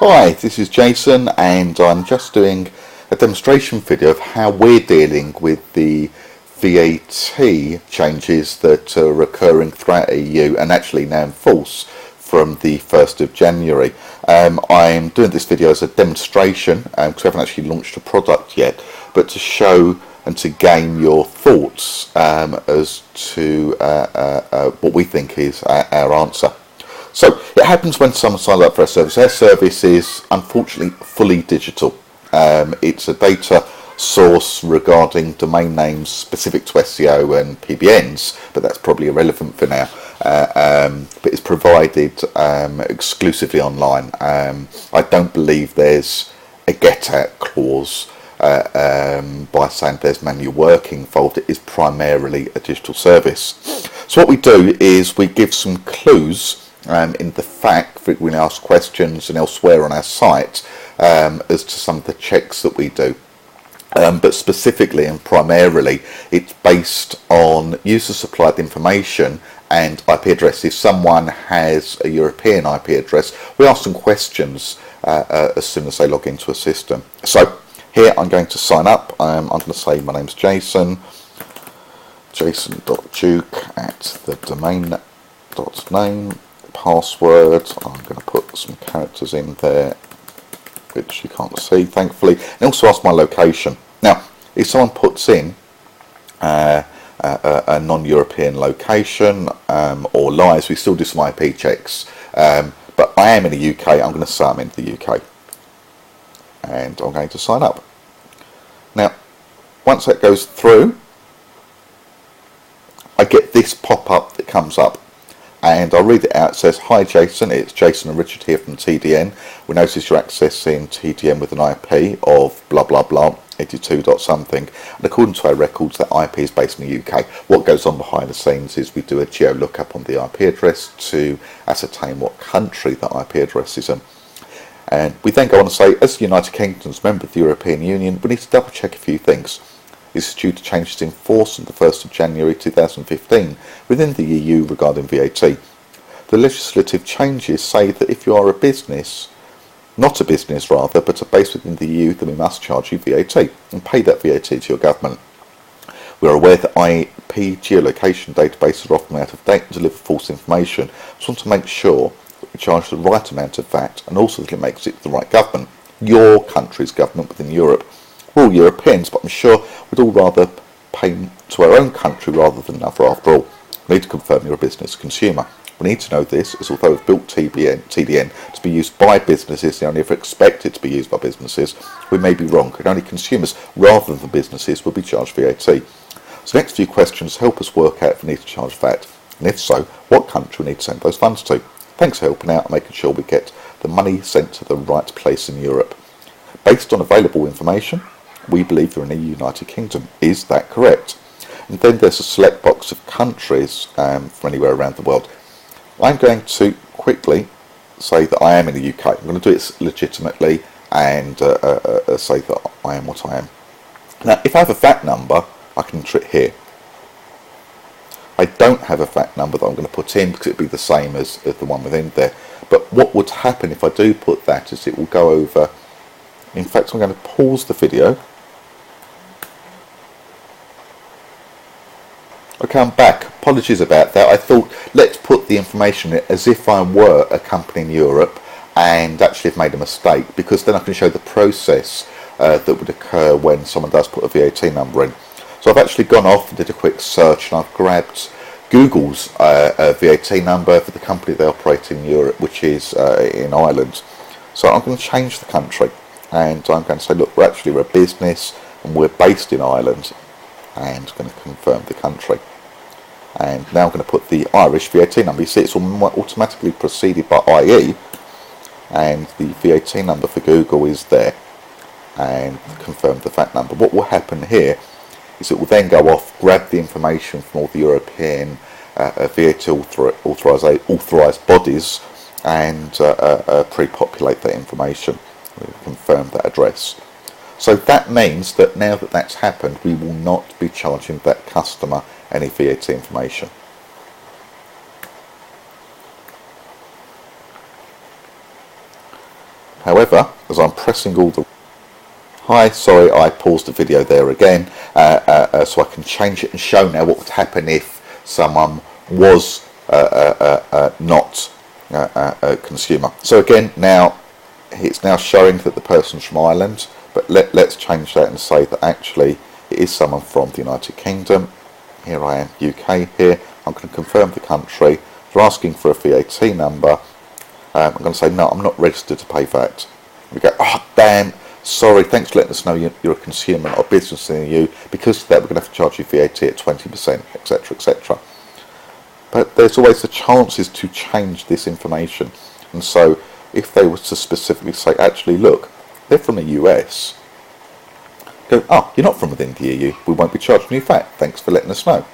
Hi, this is Jason and I'm just doing a demonstration video of how we're dealing with the VAT changes that are occurring throughout EU and actually now in force from the 1st of January. I'm doing this video as a demonstration because we haven't actually launched a product yet, but to show and to gain your thoughts as to what we think is our answer. So it happens when someone signs up for a service. Our service is unfortunately fully digital. It's a data source regarding domain names specific to SEO and PBNs, but that's probably irrelevant for now. But it's provided exclusively online. I don't believe there's a get out clause by saying there's manual work involved. It is primarily a digital service. So what we do is we give some clues in the fact that we ask questions and elsewhere on our site as to some of the checks that we do. But specifically and primarily it's based on user supplied information and IP address. If someone has a European IP address, we ask them questions as soon as they log into a system. So here I'm going to sign up. I'm going to say my name's Jason, jason.duke@The.Domain.Name. Password, I'm going to put some characters in there which you can't see thankfully, and also ask my location. Now if someone puts in a non-European location or lies, we still do some IP checks, but I am in the UK. I'm going to say I'm in the UK and I'm going to sign up. Now once that goes through, I get this pop-up that comes up. And I'll read it out. It says, "Hi Jason, it's Jason and Richard here from TDN. We notice you're accessing TDN with an IP of blah blah blah 82 something, and according to our records that IP is based in the UK. What goes on behind the scenes is we do a geo lookup on the IP address to ascertain what country that IP address is in. And we then go on to say, as the United Kingdom's member of the European Union, we need to double check a few things. This is due to changes in force on the 1st of January 2015 within the EU regarding VAT. The legislative changes say that if you are a business, not a business rather, but are based within the EU, then we must charge you VAT and pay that VAT to your government. We are aware that IP geolocation databases are often out of date and deliver false information. We just want to make sure that we charge the right amount of VAT and also that it makes it the right government, your country's government within Europe. We're all Europeans, but I'm sure we'd all rather pay to our own country rather than another after all. We need to confirm you're a business consumer. We need to know this, as although we've built TDN to be used by businesses, they only ever expect it to be used by businesses, we may be wrong, and only consumers rather than businesses will be charged VAT. So the next few questions help us work out if we need to charge VAT, and if so, what country we need to send those funds to. Thanks for helping out and making sure we get the money sent to the right place in Europe. Based on available information, we believe you're in the United Kingdom. Is that correct? And then there's a select box of countries from anywhere around the world. I'm going to quickly say that I am in the UK. I'm going to do it legitimately and say that I am what I am. Now, if I have a VAT number, I can enter it here. I don't have a VAT number that I'm going to put in because it'd be the same as the one within there. But what would happen if I do put that is it will go over. In fact, I'm going to pause the video. Okay, I'm back. Apologies about that. I thought let's put the information in as if I were a company in Europe and actually have made a mistake, because then I can show the process that would occur when someone does put a VAT number in. So I've actually gone off and did a quick search and I've grabbed Google's VAT number for the company they operate in Europe, which is in Ireland. So I'm going to change the country and I'm going to say, look, we're a business and we're based in Ireland, and going to confirm the country. And now I'm going to put the Irish VAT number. You see it's automatically preceded by IE, and the VAT number for Google is there, and confirm the VAT number. What will happen here is it will then go off, grab the information from all the European VAT authorised bodies and pre-populate that information, confirm that address. So that means that now that that's happened, we will not be charging that customer any VAT information. However, as I'm pressing all the... Hi, sorry, I paused the video there again, so I can change it and show now what would happen if someone was not a consumer. So again, now it's now showing that the person's from Ireland, but let's change that and say that actually it is someone from the United Kingdom. Here I am, UK here. I'm going to confirm the country. They're asking for a VAT number. I'm going to say, no, I'm not registered to pay VAT. We go, oh, damn, sorry, thanks for letting us know you're a consumer, not a business near you. Because of that, we're going to have to charge you VAT at 20%, etc., etc. But there's always the chances to change this information. And so if they were to specifically say, actually, look, they're from the US, go, oh, you're not from within the EU, we won't be charging you VAT, thanks for letting us know.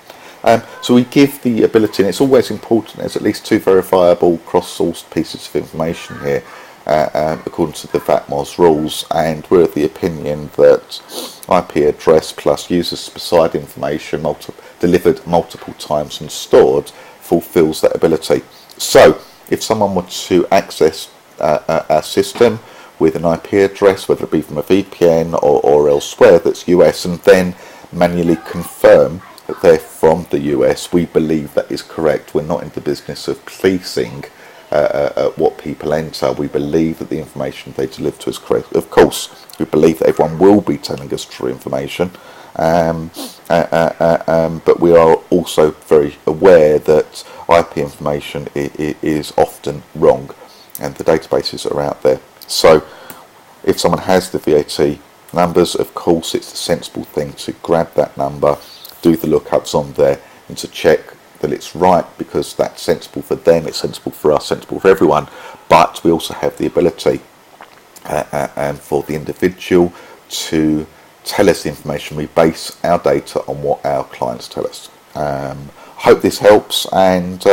So we give the ability, and it's always important, there's at least 2 verifiable cross-sourced pieces of information here, according to the VATMOSS rules, and we're of the opinion that IP address plus user-specified information delivered multiple times and stored fulfills that ability. So if someone were to access our system with an IP address, whether it be from a VPN or elsewhere that's US, and then manually confirm that they're from the US, we believe that is correct. We're not in the business of policing what people enter. We believe that the information they deliver to us is correct. Of course, we believe that everyone will be telling us true information, but we are also very aware that IP information is often wrong, and the databases are out there. So if someone has the VAT numbers, of course it's the sensible thing to grab that number, do the lookups on there, and to check that it's right, because that's sensible for them, it's sensible for us, sensible for everyone. But we also have the ability for the individual to tell us the information. We base our data on what our clients tell us. I hope this helps, and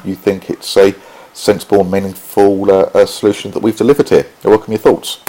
you think it's a sensible and meaningful solution that we've delivered here. I welcome your thoughts.